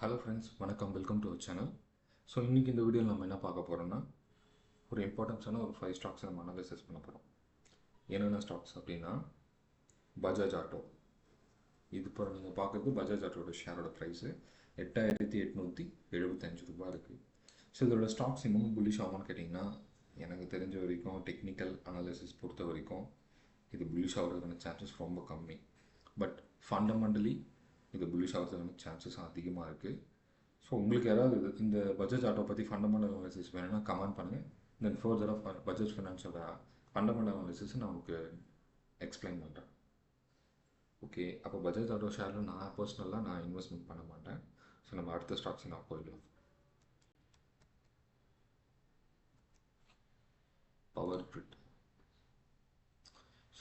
Hello friends, வணக்கம். Welcome to our channel. So இன்றைக்கி இந்த வீடியோவில் நம்ம என்ன பார்க்க போகிறோம்னா, ஒரு இம்பார்ட்டன்ஸான ஒரு 5 ஸ்டாக்ஸை நம்ம அனலைசிஸ் பண்ண போகிறோம். என்னென்ன ஸ்டாக்ஸ் அப்படின்னா, பஜாஜ் ஆட்டோ. இது இப்போ நீங்கள் பார்க்குறது பஜாஜ் ஆட்டோட ஷேரோட ப்ரைஸு 8875 ரூபா இருக்குது. ஸோ இதோட ஸ்டாக்ஸ் இன்னமும் புல்லிஷ் ஆகும்னு கேட்டிங்கன்னா, எனக்கு தெரிஞ்ச வரைக்கும் டெக்னிக்கல் அனாலிசிஸ் பொறுத்த வரைக்கும் இது புல்லிஷ் ஆகிறதுக்கான சான்சஸ் ரொம்ப கம்மி. பட் ஃபண்டமெண்டலி இது புல்லிஷ் ஆகிறதுக்கான சான்சஸ் அதிகமாக இருக்குது. ஸோ உங்களுக்கு யாராவது இந்த பஜாஜ் ஆட்டோ பற்றி ஃபண்டமெண்டல் அனாலிசிஸ் வேணும்னா கமெண்ட் பண்ணுங்கள். தென் ஃபர்தராக பஜாஜ் ஃபினான்ஸோட ஃபண்டமெண்டல் அனாலிசிஸ் நான் உங்களுக்கு எக்ஸ்பிளைன் பண்ணுறேன். ஓகே, அப்போ பஜாஜ் ஆட்டோ ஷேரில் நான் பர்சனலாக இன்வெஸ்ட்மெண்ட் பண்ண மாட்டேன். ஸோ நம்ம அடுத்த ஸ்டாக்ஸ் நான் போயிடலாம். Power grid.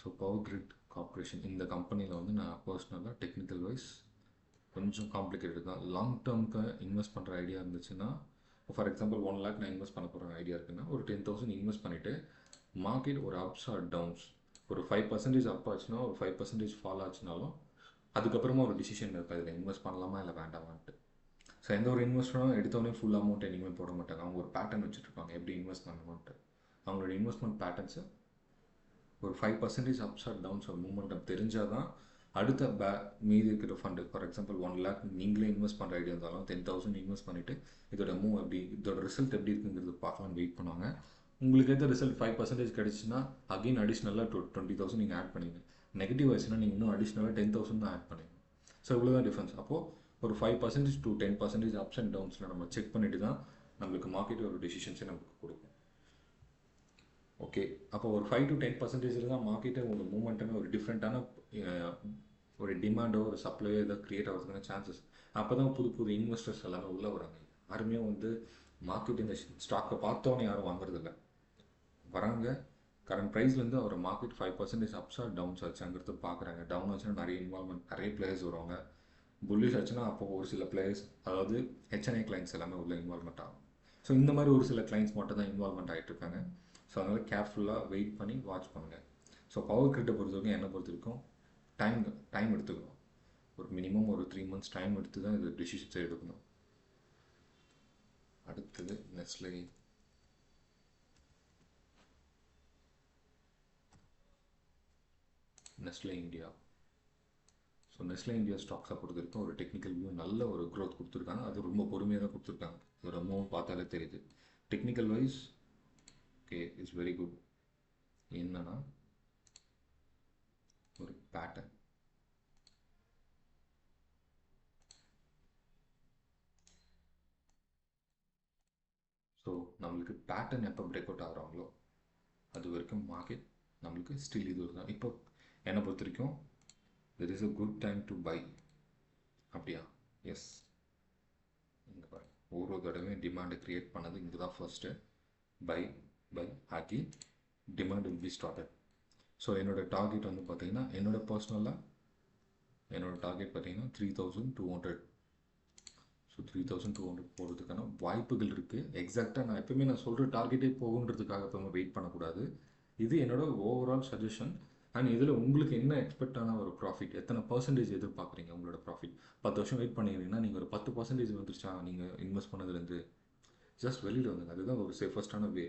So power grid corporation, இந்த கம்பெனியில் வந்து நான் பர்சனலாக டெக்னிக்கல் வைஸ் கொஞ்சம் காம்ப்ளிகேட்டட் தான். லாங் டேர்முக்கு இன்வெஸ்ட் பண்ணுற ஐடியா இருந்துச்சுன்னா, ஃபார் எக்ஸாம்பிள் 1 lakh நான் இன்வெஸ்ட் பண்ண போகிற ஐடியா இருக்குன்னா, ஒரு 10,000 இன்வெஸ்ட் பண்ணிவிட்டு மார்க்கெட் ஒரு அப்ஸ் ஆர் டவுன்ஸ் ஒரு 5% அப் ஆச்சுன்னா, ஒரு 5% ஃபால் ஆச்சுனாலும் அதுக்கப்புறமா ஒரு டிசிஷன் இருக்குது, இதில் இன்வெஸ்ட் பண்ணலாமா இல்லை வேண்டாமான்ட்டு. ஸோ எந்த ஒரு இன்வெஸ்டரும் எடுத்தோடனே ஃபுல் அமௌண்ட் இனிமேல் போட மாட்டாங்க. அவங்க ஒரு பேட்டர்ன் வச்சுட்ருப்பாங்க எப்படி இன்வெஸ்ட் பண்ணணும்ட்டு. அவங்களோட இன்வெஸ்ட்மெண்ட் பேட்டர்ன்ஸை ஒரு 5% அப்ஸ் ஆர் டவுன்ஸ் ஒரு மூமெண்டம் தெரிஞ்சால் தான் அடுத்த மீதி இருக்கிற ஃபண்டு, ஃபார் எக்ஸாம்பிள் 1 lakh நீங்களே இன்வெஸ்ட் பண்ணுற ஐடியா இருந்தாலும் 10,000 இன்வெஸ்ட் பண்ணிவிட்டு இதோட மூவ் எப்படி, இதோட ரிசல்ட் எப்படி இருக்குங்கிறது பார்க்கலான்னு வெயிட் பண்ணுவாங்க. உங்களுக்கு எந்த ரிசல்ட் 5% கிடச்சின்னா அகெயின் அடிஷ்னலாக 20,000 நீங்கள் ஆட் பண்ணிங்க. நெகட்டிவ் ஆச்சுன்னா நீங்கள் இன்னும் அடிஷ்னலாக 10,000 தான் ஆட் பண்ணிங்க. ஸோ இவ்வளோதான் டிஃப்ரென்ஸ். அப்போது ஒரு 5% to 10% அப்ஸ் அண்ட் டவுன்ஸில் நம்ம செக் பண்ணிவிட்டு தான் நம்மளுக்கு மார்க்கெட் ஒரு டெசிஷன்ஸை நமக்கு கொடுக்கும். ஓகே, அப்போ ஒரு 5 to 10% தான் மார்க்கெட்டை ஒரு மூமெண்ட்டுமே ஒரு டிஃப்ரெண்ட்டான ஒரு டிமாண்டோ ஒரு சப்ளையோ இதை க்ரியேட் ஆகிறதுக்கான சான்சஸ். அப்போ தான் புது புது இன்வெஸ்டர்ஸ் எல்லாமே உள்ளே வராங்க. யாருமே வந்து மார்க்கெட் இந்த ஸ்டாக்கை பார்த்தோன்னே யாரும் வாங்குறதில்ல. வராங்க, கரண்ட் ப்ரைஸ்லேருந்து ஒரு மார்க்கெட் 5% அப்ஸ் ஆர் டவுன்ஸ் ஆச்சுங்கிறது பார்க்குறாங்க. டவுன் ஆச்சுன்னா நிறைய இன்வால்மெண்ட், நிறைய பிளேயர்ஸ் வருவாங்க. புல்லிஷ் ஆச்சுன்னா அப்போ ஒரு சில பிளேயர்ஸ், அதாவது ஹெச்என்ஐ கிளைண்ட்ஸ் எல்லாமே உள்ள இன்வால்மெண்ட் ஆகும். ஸோ இந்த மாதிரி ஒரு சில கிளைண்ட்ஸ் மட்டும் தான் இன்வால்மெண்ட் ஆகிட்டு இருக்காங்க. ஸோ அதனால் கேர்ஃபுல்லாக வெயிட் பண்ணி வாட்ச் பண்ணுங்கள். ஸோ பவர் கிரிட்டை பொறுத்த வரைக்கும் என்னை பொறுத்த வரைக்கும் டைம் எடுத்துக்கணும். ஒரு மினிமம் ஒரு 3 months டைம் எடுத்து தான் இது டிசிஷன்ஸை எடுக்கணும். அடுத்தது Nestle. Nestle India. So Nestle India ஸ்டாக்ஸை பொறுத்த வரைக்கும் ஒரு டெக்னிக்கல் வியூ நல்ல ஒரு க்ரோத் கொடுத்துருக்காங்க. அது ரொம்ப பொறுமையாக தான் கொடுத்துருக்காங்க. ஒரு அமௌண்ட் பார்த்தாலே தெரியுது. Technical wise okay, it's very good. என்னன்னா ஒரு பேட்டர்ன். ஸோ நம்மளுக்கு பேட்டர்ன் எப்போ பிரேக் அவுட் ஆகிறாங்களோ அது வரைக்கும் மார்க்கெட் நம்மளுக்கு ஸ்டில் இது தான். இப்போ என்னை பொறுத்த வரைக்கும் there is a good time to buy. அப்படியா? எஸ். இங்கே பாருங்க, ஒவ்வொரு தடவையும் டிமாண்டை க்ரியேட் பண்ணது இங்கே தான் ஃபர்ஸ்ட்டு. பை ஆக்கி demand will be started. So என்னோடய டார்கெட் வந்து பார்த்தீங்கன்னா, என்னோடய பர்சனலாக என்னோடய டார்கெட் பார்த்தீங்கன்னா 3,200. ஸோ 3,200 போகிறதுக்கான வாய்ப்புகள் இருக்குது. எக்ஸாக்டாக நான் எப்பவுமே நான் சொல்கிற டார்கெட்டே போகுன்றதுக்காக எப்பவுமே வெயிட் பண்ணக்கூடாது. இது என்னோட ஓவரால் சஜஷன். அண்ட் இதில் உங்களுக்கு என்ன எக்ஸ்பெக்டான ஒரு ப்ராஃபிட், எத்தனை பர்சன்டேஜ் எதிர்பார்க்குறீங்க உங்களோட ப்ராஃபிட். 10 வருஷம் வெயிட் பண்ணிங்கன்னா நீங்கள் ஒரு 10% வந்துருச்சா நீங்கள் இன்வெஸ்ட் பண்ணதுலேருந்து ஜஸ்ட் வெளியில் வந்துங்க. அதுதான் ஒரு சேஃபஸ்டான வே.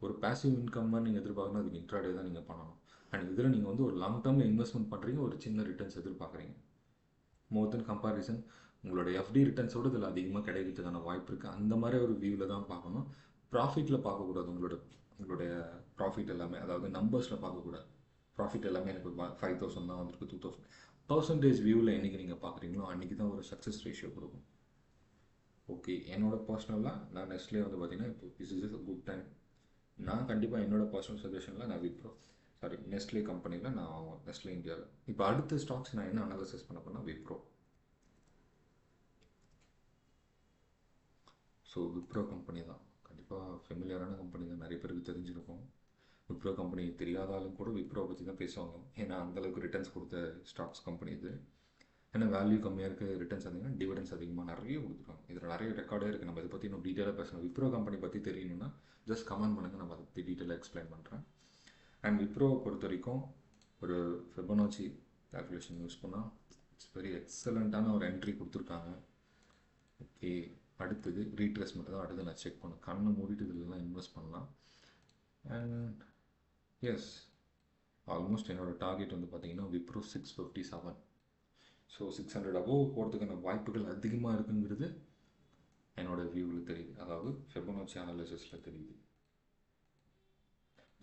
ஒரு பேசிவ் இன்கம் மாதிரி நீங்கள் எதிர்பார்க்கணும், அதுக்கு இன்ட்ராடே தான் நீங்கள் பண்ணணும். அண்ட் இதில் நீங்கள் வந்து ஒரு லாங் டேர்மில் இன்வெஸ்ட்மெண்ட் பண்ணுறீங்க, ஒரு சின்ன ரிட்டர்ன்ஸ் எதிர்பார்க்குறீங்க. மோர் தென் கம்பேரிசன் உங்களோட எஃப்டி ரிட்டர்ன்ஸோடு இதில் அதிகமாக கிடைக்கிறதுக்கான வாய்ப்பு இருக்குது. அந்த மாதிரி ஒரு வியூவில் தான் பார்க்கணும். ப்ராஃபிட்டில் பார்க்கக்கூடாது. உங்களுடைய ப்ராஃபிட் எல்லாமே, அதாவது நம்பர்ஸில் பார்க்கக்கூடாது. ப்ராஃபிட் எல்லாமே எனக்கு 5,000 தான் வந்திருக்கு, 2,000 பர்சன்டேஜ் வியூவில் என்றைக்கு நீங்கள் பார்க்குறீங்களோ அன்றைக்கி தான் ஒரு சக்ஸஸ் ரேஷியோ கொடுக்கும். ஓகே, என்னோட பர்சனலாக நான் நெஸ்ட்லே வந்து பார்த்தீங்கன்னா இப்போ this is a good time. நான் கண்டிப்பாக என்னோட பர்சனல் சஜஷனில் நான் நெஸ்ட்லே கம்பெனியில் நான் நெஸ்ட்லே இந்தியாவில். இப்போ அடுத்த ஸ்டாக்ஸ் நான் என்ன அனாலிசிஸ் பண்ண போனால் விப்ரோ. ஸோ விப்ரோ கம்பெனி தான் கண்டிப்பாக ஃபெமிலியரான கம்பெனி தான், நிறைய பேருக்கு தெரிஞ்சிருக்கும். விப்ரோ கம்பெனி தெரியாதாலும் கூட விப்ரோ பற்றி தான் பேசுவாங்க. ஏன்னா அந்தளவுக்கு ரிட்டர்ன்ஸ் கொடுத்த ஸ்டாக்ஸ் கம்பெனி இது. ஏன்னா வேல்யூ கம்மியாக இருக்குது, ரிட்டர்ன்ஸ் அதிகமாக, டிவிடன்ஸ் அதிகமாக நிறைய கொடுத்துருக்காங்க. இதில் நிறைய ரெக்கார்டே இருக்குது. நம்ம இதை பற்றி இன்னும் டீட்டெயிலாக பேசணும். விப்ரோ கம்பெனி பற்றி தெரியணும்னா ஜஸ்ட் கமெண்ட் பண்ணுங்கள், நம்ம அதை பற்றி டீட்டெயிலாக எக்ஸ்பிளைன் பண்ணுறேன். அண்ட் விப்ரோவை பொறுத்த வரைக்கும் ஒரு ஃபிபனாச்சி கால்குலேஷன் யூஸ் பண்ணால் இட்ஸ் வெரி எக்ஸலண்ட்டான ஒரு என்ட்ரி கொடுத்துருக்காங்க. ஓகே, அடுத்தது ரீட்ரேஸ்மெண்ட் தான் அடுத்து நான் செக் பண்ணேன். கண்ணை மூடிட்டு இதெல்லாம் இன்வெஸ்ட் பண்ணலாம். அண்ட் எஸ், ஆல்மோஸ்ட் என்னோடய டார்கெட் வந்து பார்த்தீங்கன்னா விப்ரோ 657. ஸோ 600 அபோவ் போகிறதுக்கான வாய்ப்புகள் அதிகமாக இருக்குங்கிறது என்னோடய வியூவில் தெரியுது, அதாவது ஃபெபனாச்சி அனாலிசிஸில் தெரியுது.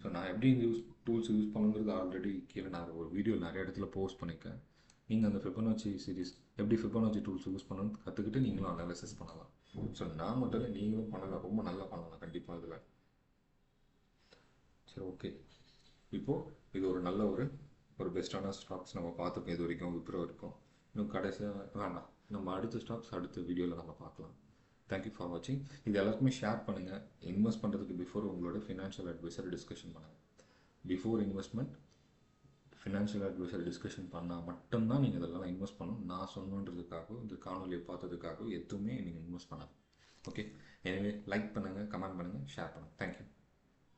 ஸோ நான் எப்படி இந்த டூல்ஸ் யூஸ் பண்ணுங்கிறது ஆல்ரெடி கீழே நான் ஒரு வீடியோ நிறைய இடத்துல போஸ்ட் பண்ணியிருக்கேன். நீங்கள் அந்த ஃபிபனாச்சி சீரிஸ் எப்படி ஃபிபனாச்சி டூல்ஸ் யூஸ் பண்ணணும்னு கற்றுக்கிட்டு நீங்களும் அனாலிசிஸ் பண்ணலாம். ஸோ நான் மட்டும் இல்லை, நீங்களும் பண்ணலாம், ரொம்ப நல்லா பண்ணலாம் கண்டிப்பாக இதில். சரி, ஓகே. இப்போது இது ஒரு நல்ல ஒரு பெஸ்ட்டான ஸ்டாக்ஸ் நம்ம பார்த்துப்போம் இது வரைக்கும், விப்ரோ வரைக்கும். இன்னும் கடைசியாக வேண்டாம், நம்ம அடுத்த ஸ்டாக்ஸ் அடுத்த வீடியோவில் நம்ம பார்க்கலாம். தேங்க்யூ ஃபார் வாட்சிங். இது எல்லாருக்குமே ஷேர் பண்ணுங்கள். இன்வெஸ்ட் பண்ணுறதுக்கு பிஃபோர் உங்களோட ஃபினான்ஷியல் அட்வைசர் டிஸ்கஷன் பண்ணுங்கள். Before investment financial advisor discussion பண்ணால் மட்டும்தான் நீங்கள் இதெல்லாம் இன்வெஸ்ட் பண்ணணும். நான் சொன்னன்றதுக்காக இந்த காணொலியை பார்த்ததுக்காக எதுவுமே நீங்கள் இன்வெஸ்ட் பண்ணாது. ஓகே, எனவே லைக் பண்ணுங்கள், கமெண்ட் பண்ணுங்கள், ஷேர் பண்ணுங்கள்.